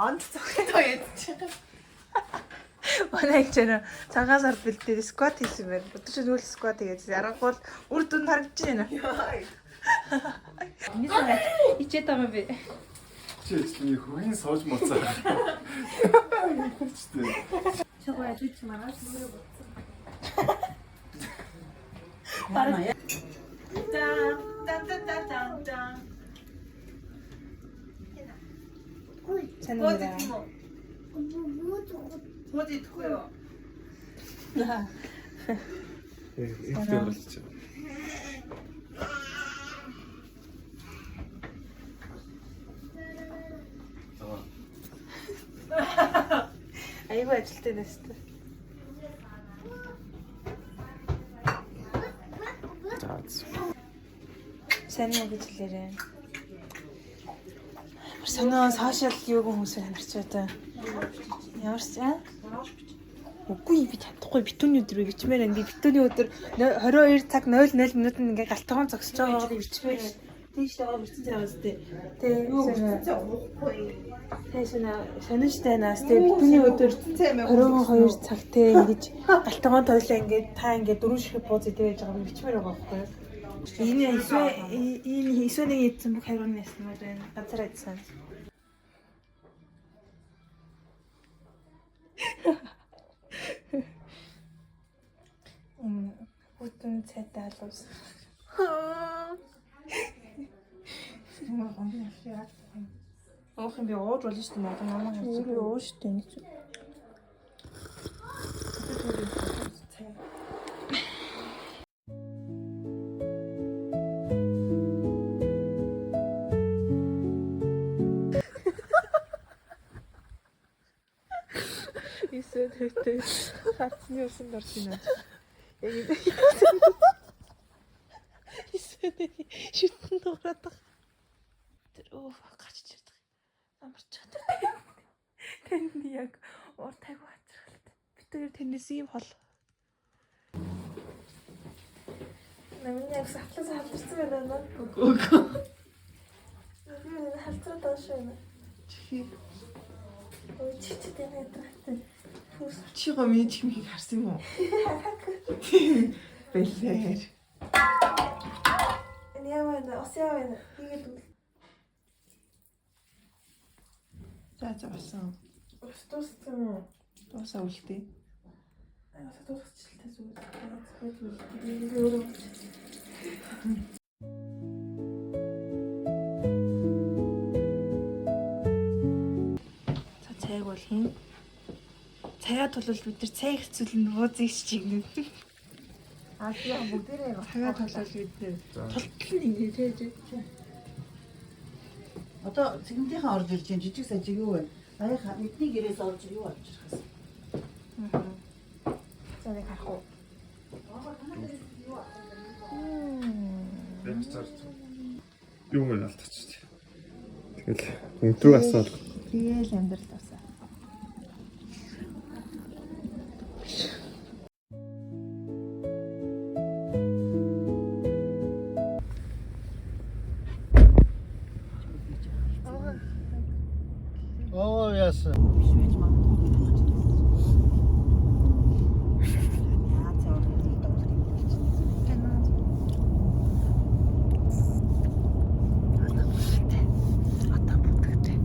Онц цогтой ядчих. Манай ч цагаас ард бэлдээ скват хийсэн байна. Өдөрч нүүл скват хийгээд ярангуул үр дүнд харагдаж байна. Нисээ ичээд байгаа би. Чи ихний хөргийн сууж моцаа. Чагаа ичиж маргааш нүрэ бодсон. 뭐지 듣고요. 이렇게 올렸죠. 아이고 아찔 때 됐어. За. Сайн уу гэж хэлээрэй. Санаа сошиал юуг хүмүүс амарч одоо. Ямар ч аа? Үгүй би чадахгүй битүүний өдөр бичмээр энэ битүүний өдөр 22 цаг 00 минутанд ингээ галтгоон зогсож байгаа бичмээр тийш байгаа бичсэн цаас тээ. Сонирхолтой наас тээ битүүний өдөр 22 цаг тээ ингэж галтгоон тойлоо ингээ та ингээ дөрөв шиг бууз идэж байгаа бичмээр байгаа байхгүй юу? Энэ эсвэл ийдсэн бүх хариуны яснууд байна. Ганцаараа ийдсэн. Бүтэн цайтай алуус. Оох юм би ууж болно шүү дээ. Намаа харж би ууж шүү дээ. Ისეთი ხარცნი უსინ დარჩინა. ისეთი შიტэн дураад. Тэрөө гарч ирдэг. Амарч чаддаг. Тэнд яг уур тайван хацралтай. Би тэр тэрнээс ийм хол. Намын яг сахлаас халдсан байна. Үгүй. Би халдсан таашаа. Чи. Ой чи тэнэтэй. Чиго миний чимийг харсан юм уу? Бэлээр. Энэ яваа осяаваа хийгээд үл. За басан. Устсан уу? Дуусаа үлдээ. Дуусчихлаа зүгээр. За цайг бол хийн. Цаяад бол бид нар цай хэцүүлэн бууз ийш чигнэ. Яа бүгдээрээ Цагаад бол бид нар толтол ингэ тээж. Одоо цэгнэлийнхаа орж ирж байгаа жижиг сажиг юу вэ? Аяа эдний гэрээс орж юу авчирхаас. За нэг харах уу. Яг зарч. Юу мэн алдчихчих. Тэгэл өнтрөө асуул. Тэгэл амьдрал авсан. Oo яасан. Швэж магадгүй. Яа цаа орны доктор. Ата бүтгтэй.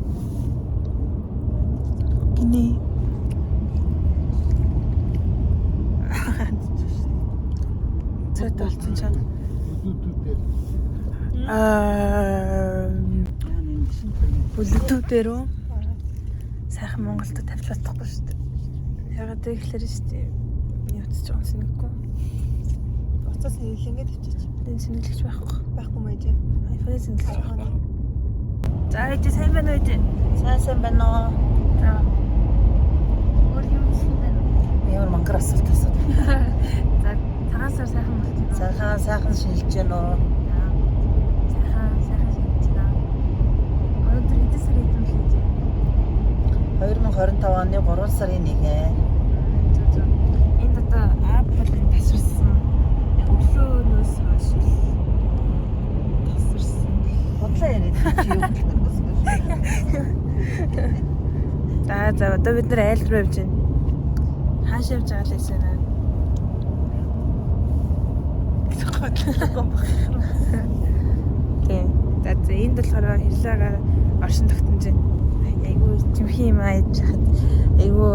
Гинэ. Цэт болсон чана. Бүлдүүдээр үү? Сайхан Монголд тавьж чадахгүй шүү дээ. Ягаад гэвэл шүү дээ. Яцж байгаа сэнэггүй. Уцаа сэнгэлэнгээд авчиж. Энэ сэнгэлэгч байхгүй маяг. iPhone сэнгэлж байгаа. За ичи сайн байна уу ичи? Сайн байна уу? За. Өөр юм хэлэх байна. Ямар мангар асуулт асуув. За цагаасаар сайхан болж байна. Сайхан шинжилж байна уу? Сайхан шинжилж байна. Өнөөдөр хэдэн сар хэдэн л хийж? 2025 оны 3 сарын 1. Энд одоо Apple-ын тасарсан За одоо бид нэр айл руу явж байна. Хааш явж байгаа л байсан аа. Тийм. За энд болохоор хэрлээгээ оршин тогтнож байна. Айгу чимхий юм аа яж хаад. Айгу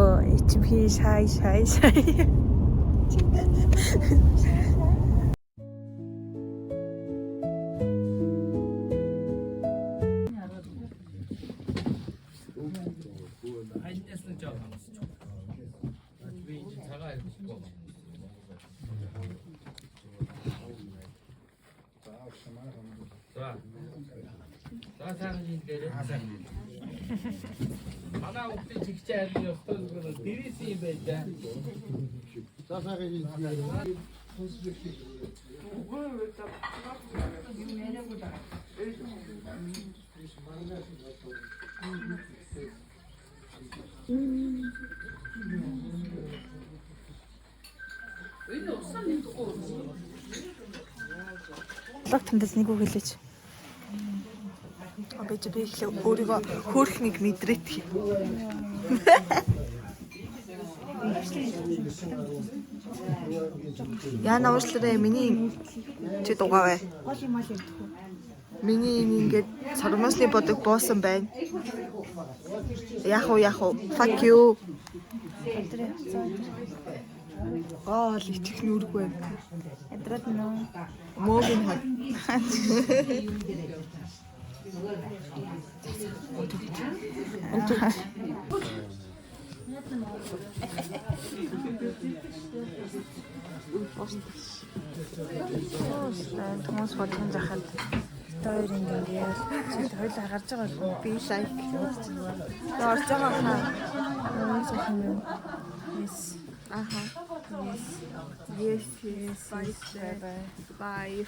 чимхий шай. Манай хүүхдээ чигчээ харин ёстой зүгээр дээрээс юм байж та. Лог тандас нэг үг хэлээч. Би ихлэ өөрийгөө хөөрхнийг мэдрээд. Яна уушлаарэ миний чи дугаавэ. Миний ингээд сармасны бодог боосон байна. Яах вэ? Fuck you. Л ичих нүргүй. Ядраад нөө. Мөөгийн хат. Томос бодсон захад тойр ингээд хойлоо гарч байгаа бол би лайк орж байгаа хаа. Yes. Bye.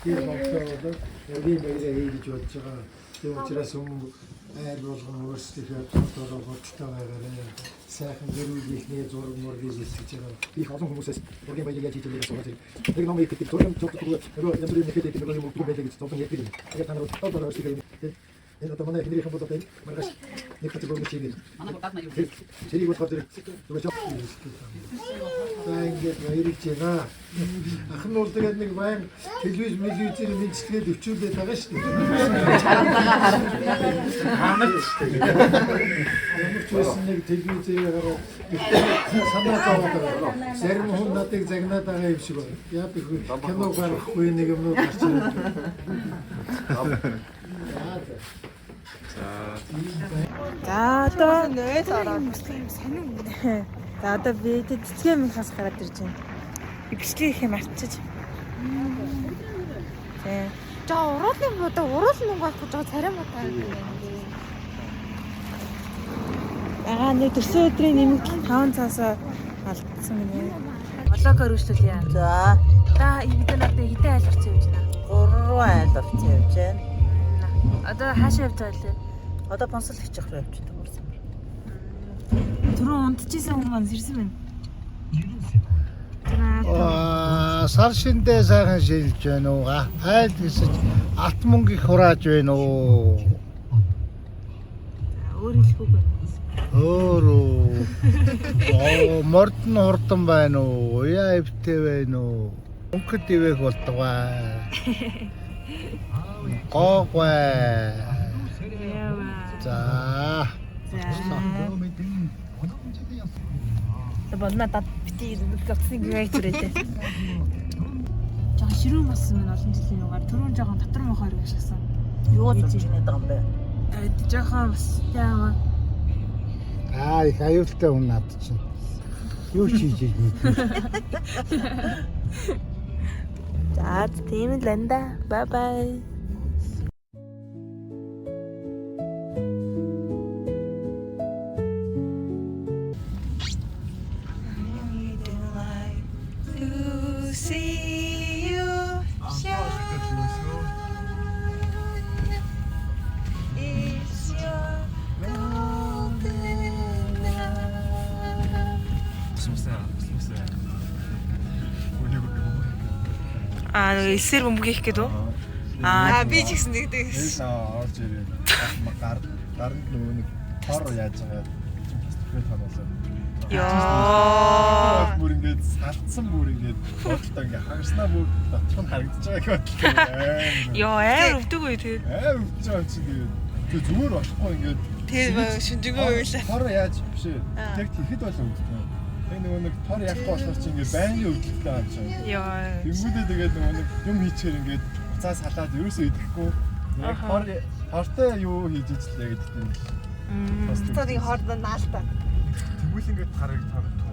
Тийм болоод энэ мэрэг хийж бодож байгаа. Тийм учраас айл болгон өөрсдийнхөө тодорхой бодолтой байгаарай. Сайхан гэрүүлийнхний зураг мөргийг илтгэж байгаа. Их олон хүмүүсээс ургийн баялаг яаж хийж байгааг асууж байна. Тэр номыг гэдэг зураг янз бүрийн нэхэд гэдэг нэг юм уу байлаг гэж зовхон ярьдаг юм. Тэгээд та нар тодорхой өөрсдөө энэ одоо манай хинэрийн хүмүүс байна. Маргааш нэг хатаг өгч чигээр. Манай бодоод наа юу. Зэрэг бодохоор зүгээр жоо. Ингээд баярж байна. Ах нь бол тэгээд нэг байн телевизээр мэдчилгээд өвчүүлээд байгаа шүү дээ. Хамаач шүү дээ. Ямар ч байсан нэг телевизээр гараад санаа зовоод зарим хүн надыг загнаад байгаа юм шиг байна. Яг их кино гарахгүй нэг юмнууд гарч ирсэн. За одоо нөөц ороод бичлэг сонин. За одоо би цэцгээ минь хас гараад ирж байна. Би бичлэг их юм авчиж. Тэ. За уруулын бодоо уруулын нугаас гэж байгаа царай мутаа юм. Нэг төрсөн өдрийн нэмэгдэл 5 цагаас алдсан гинэ. Блогоор үргэлжлүүлье. За. Бид нар одоо хэдэн айл орчих явж байна? 3 айл орчих явж байна. Одоо хаашаа явж байгаа лээ? Одоо бонсол хийчих рүү явж байна. Түрүү унтчихсан хүмүүс маань сэрсэн байна. Сар шиндээ сайхан шилж байна уу? Айл гэсэж алт мөнгө их хурааж байна уу? Өөр хэлэхгүй байна. Мордон хурдан байна уу? Уяа эвтэй байна уу? Өнгөд ивэх болдгоо. Гогвэ. За. Бодна дат бити гацсыг яаж ирээд. Жаа ширүүн болсон мэн олон жилийн югаар түрүүн жоохон татвар мохоор гашгасан. Юу гэж нэдэг юм бэ? Жоохон бас яа. Их аюултай хүн над чинь. Юу ч хийж мэднэ. За тийм л энэ да. Bye bye. Эсэр бөмбөг хийх гэдэг үү? би ч гэсэн тэгдэг. Тэгэл орж ирээ. Гаранд нөгөө нэг хор яаж байгаа тэтгэл харуулсан. Яа. Бүр ингээд салтсан бүр ингээд бодлоо ингээд хагаснаа бүр дотор нь харагдаж байгаа гэвэл. Яа, өвдөг үе тэгээд. Өвдөж байгаа чи тэгээд зүгээр болохгүй ингээд Тэгээд шинжэнгөө уйлаа. хор яаж биш ээ. Яг тэгэхэд бол өвддөг. Тэгээ нөгөө нэг тор яахгүй болохоор чи ингээд байнгын өвдөлттэй байгаа юм чинь. Яа. Тэнгүүдээ тэгээд нөгөө нэг юм хийчихээр ингээд уцаа салаад ерөөсөө идэхгүй. Яг хортой юу хийж ижлээ гэдэг юм. Цаадын хорд наалтаа. Тэгвэл ингээд хараг тавтуу.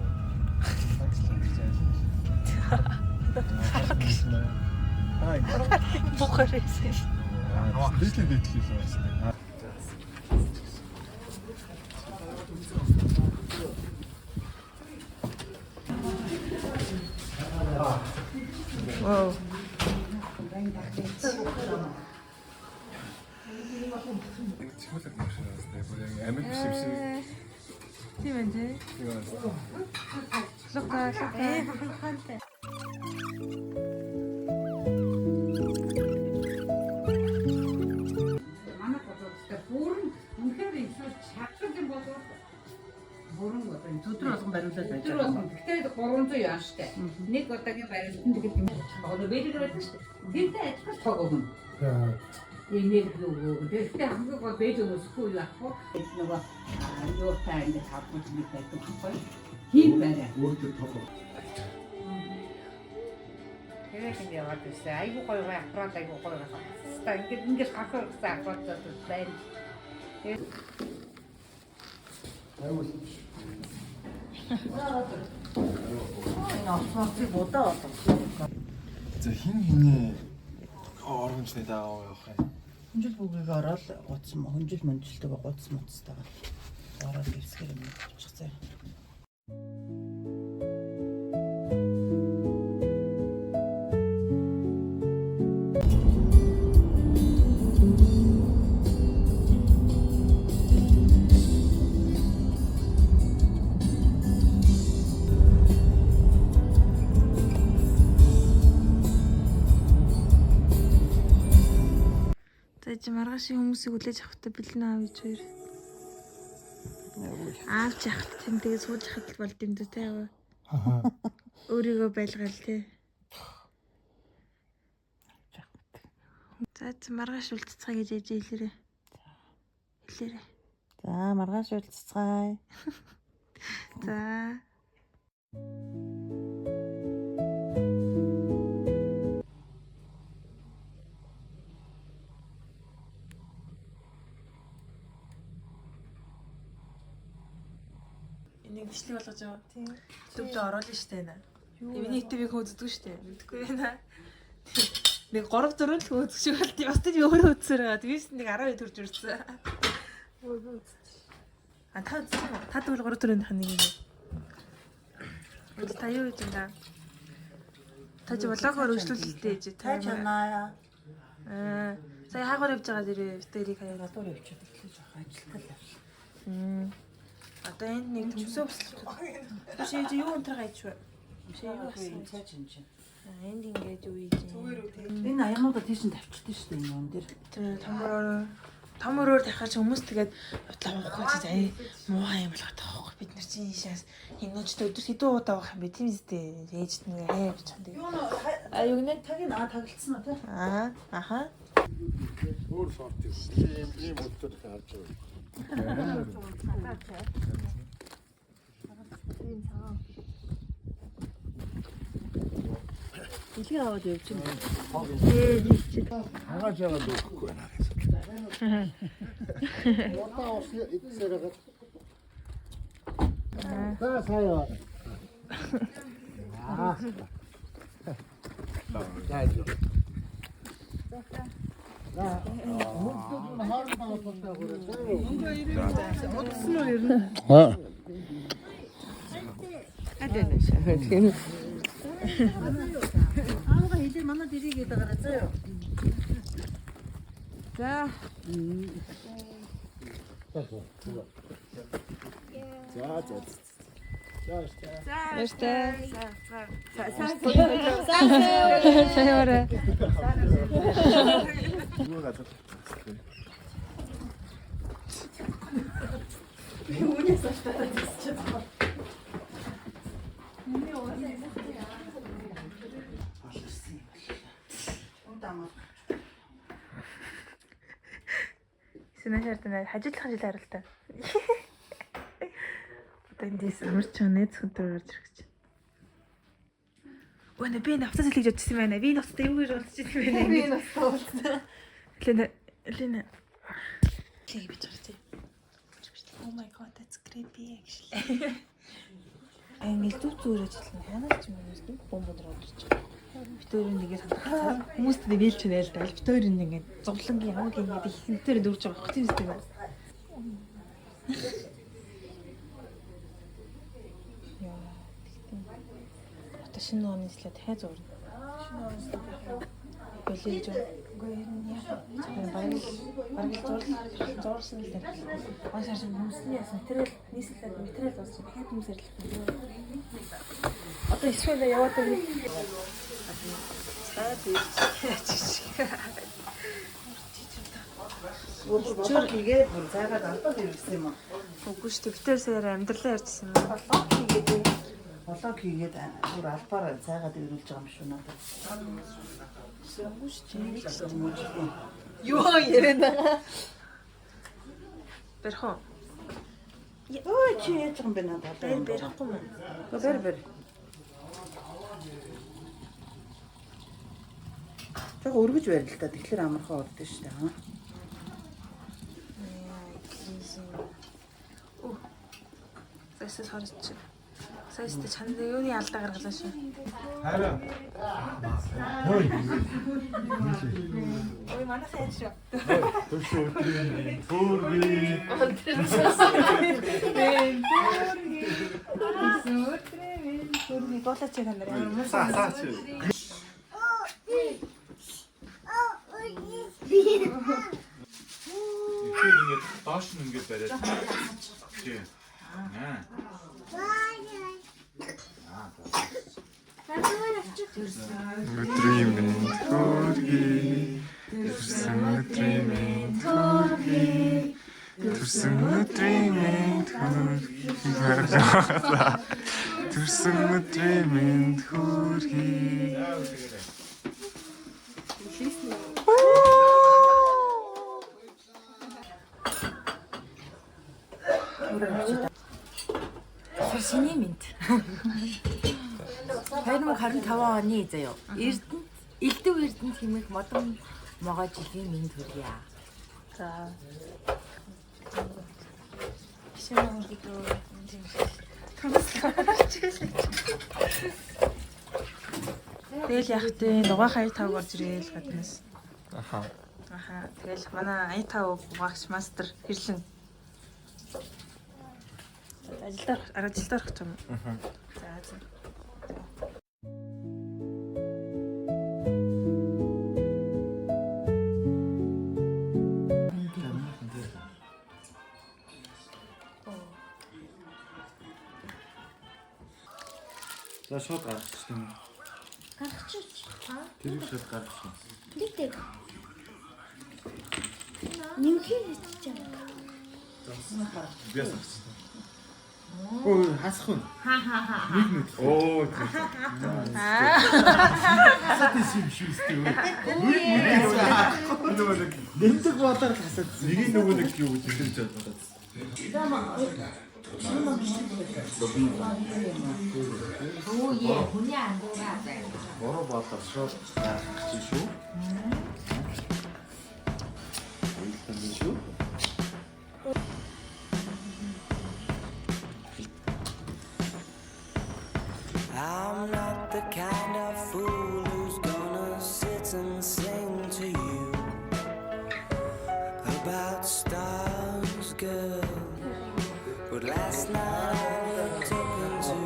Бухарэс. Дэглэн дэглэлсэн байна. Вау. Чимэлэг машинаас дээ. Амиг биш юм шиг. Тийм ээ. Лука. Манай бодолтой бүрэн үнэхээр эсвэл чаддаг юм болов бүрэн одоо Өдөр болгон бариулаад байж өдөр болгон гэхдээ 300 яан штэ. Нэг удаагийн барилтанд тэгээд юм одоо бэлэг байдаг штэ. Тэртэй ажил тоглоно. Энерги өгөө. Гэхдээ хамгийн гол бэж өсөхгүй яахгүй. Нөгөө юу таа ингэ тавхад нэг байдаг байхгүй. Хин байна. Өөртөө тоглоо. Тэгээд яваад байсан. Айгуу гоё аппарат айгуу гоё байна. Ста ингэж гарах гэсэн аппарат байна. авцыг удаа болов. За хин оромжны даав явах юм. Хүнжил бүгийг ороод гуцсан хүнжил мөнжилтэйг гуцсан муцтайгаа ороод ирсгэр юм болчих зэ. За маргаашийн хүмүүсийг үлээж авахтаа бэлэн аав гэж хоёр. Аавч явахт тийм тэгээ сууж хахад болд юм дэ тэ яа. Өөрийгөө байлгаал тэ. За маргааш уулзцгаа гэж ээж хэлээрээ. Хэлээрээ. За маргааш уулзцгаая. За. Энийг бичлэг болгож байгаа. Тийм. Төвдөө оруулна штэ нэ. Энийг ТV-г үздэг штэ. Мэдгүй байна. Нэг 3 4 л үзэх шиг болт. Бас тийм өөрөө үзсээр байгаа. Вис нэг 12 төрж ирсэн. Өөрөө үзсэн. А та үзсэн үү? Та тэгвэл 3 төрөндийнх нь нэг юм. Та юу гэж юм да? Та чи влогоор өчлөлттэй ээж та. Чанаа. Сая хаагаар явж байгаа дээрээ битэрийг хаяа Гадуур явчихад ирлээ жоох ажилтал. Одоо энд нэг төмсөө бослох. Биш ээ юу өнтер гайчвэ. Биш юу Ийм цаа чинь. энд ингээд юу ийж. Энэ аянуудаа тийш нь тавьчихсан шүү дээ энэ юм дээр. Том өрөөр дахиад хүмүүс тэгээд явуулахгүй заа муухай юм болох таахгүй бид нар чинь шаас хинөөчтэй өдөр хэдэн удаа авах юм бэ тийм үстэй ээж нэг хаяа гэж ханд. Юу гэнэ Тагийн таглалцсан уу те? Аха. Өөр сорт юм өдөр харж байгаа. Илгээ аваад явж байна. Хагааж яваад өгөхгүй байна. Одоо ус идсээрээ. За сая. 아무가 이제 만나 드리겠다 그랬어요. За. За. Юу гадаг. Үүнээс очтаа зүсчээ. Сэнэшэртэн хажуудлах жил харилтаа. Одоо эндээс амарч байгаа найз хүнтэй орж ирэх гэж. Өөне би навцаас хэлж бодсон юм байна. Би навцтай юу гэж болчихсон юм байна. Би навцтай болчихсон. Лена. Лиг бич гарч. Oh my god, that's creepy actually. Англи зүрэж хэлнэ. Ханаач юм уу? Бомбод орж байгаа. Битүүрийн нэгээр хандах. Хүмүүст нээлч нээл даа. Битүүрийн ингээд зовлонгийн хамаг ингээд их хэмтээр дүүрж байгаа. Хөтөн үстэй байна. Яа. Одоо шинэ оны слайд хай зурна. Шинэ оны слайд. Болиж бараг зурсан л дээ. Ошаарч хүмүүсний материал нийслэлд материал болсон. Дахиад хүмүүс арилгах. Одоо эсвэл яваад байгаа. Өөр хийгээд бүр цаагаад алдаад ирсэн юм уу? Үгүй шүү дээ. Битээр саяар амьдралаа ярьжсэн юм. Болоо хийгээд бүр албаараа цаагаад ирүүлж байгаа юм шүү надад. Юу яриад байгаа? Бэрхөө. Ой чи яаж юм бэ надад? Бэрхгүй мөн. Бэр. Яг өргөж барил л та. Тэгэхээр амархан урд шүү дээ. Саяс харч. Саяс тэ чанд юуны алдаа гаргалаа шүү. Харин. Ой манай сайн шүү. Төш өдрийн төргий. Төрний болооч юм байна. Саа чи. Ингээд доош нь ингээд бариад. Тий. Өдрийн минь төргий. Төрсөн өдрийн минь төргий. Төрсөн өдрийн минь төргий. Төрсөн өдрийн минь төргий. Шиний минт. 2025 оны заяа. Элдв Эрдэнэт хэмээх модон могоо жилийн минт хүргье. За. Шинэ видео Тэгэл яг тэ дугаа хаяг тав орж ирээл гаднаас. Аха. Тэгэл манай ая тав угаагч мастер хэрлэн. Ажилдаа орох юм. За. За шууд гаргачих юм. Гаргачих. Тэр их шууд гаргачих. Тэгтээ. Нэмхийн хийж байгаа. Би асуусан. Ой, хасах уу? Нэг нүд. Оо. Хасаад юм шүү дээ. Нэмдэг болоор хасаад. Нэг нөгөө нэг юу гэж хэлж байгаа. Оо яа, хүний ангаараа. Бороо болоор шууд гаргачих шүү. Ойлсон шүү. I'm not the kind of fool who's gonna sit and sing to you about stars, girl. But last night I looked up into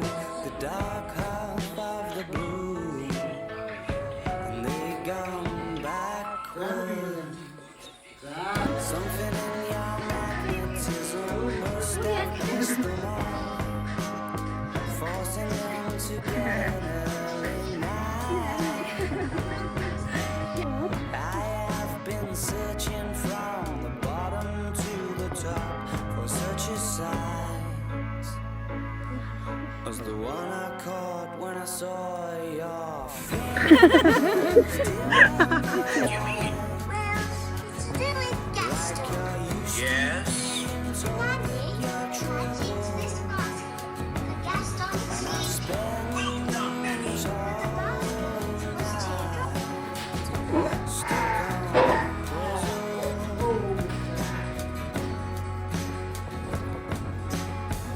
the dark half of the blue, and they gone backwards. Something in your magnetism must have pissed them off, forcing them to get an early night. I have been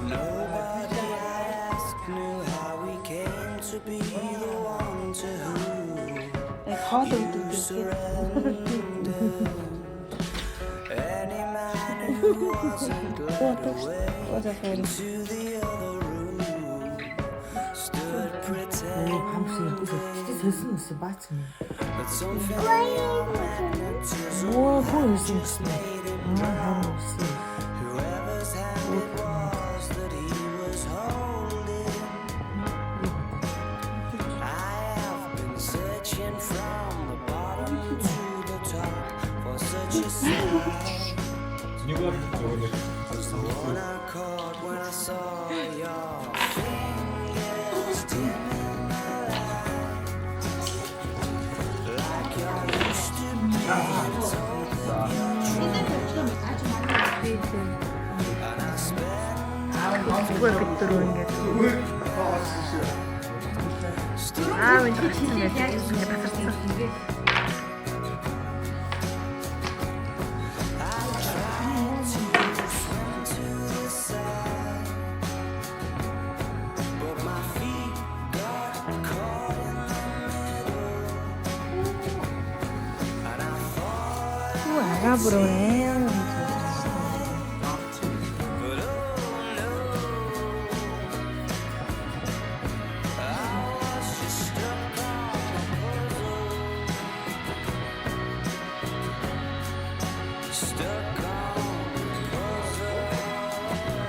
Nobody I asked knew how we came to be the one to Хоол who өгдөг. surrendered. Any man who wasn't led away into the other room stood pretending that something beyond magnetism made him proud. Whoever's hand it was that he was holding, I have been searching from the bottom to the top for such a sign. Was the one I caught when I saw your fingers dim in the light, like you're used to me. And I spent Зүгээр битүүр ингээд. Аа минь тийм яг ингэ батарсан. but my feet got caught in the middle, and I thought, Юу араа бүрээ. but oh no, I was just stuck on the puzzle, stuck on the puzzle.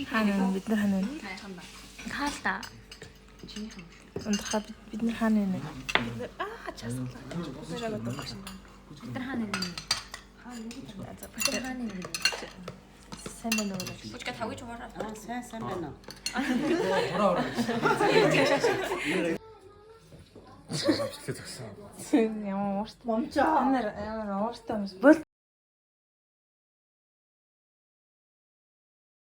Хаана бид нар хаана вэ? Хаалта. Ундрахаа бид нар хаана вэ? Хаана Сайн байна уу? Бүчгээ тавьж уураа. Сайн байна уу? Ямар уурт момчоо. Ямар ууртаа юм бол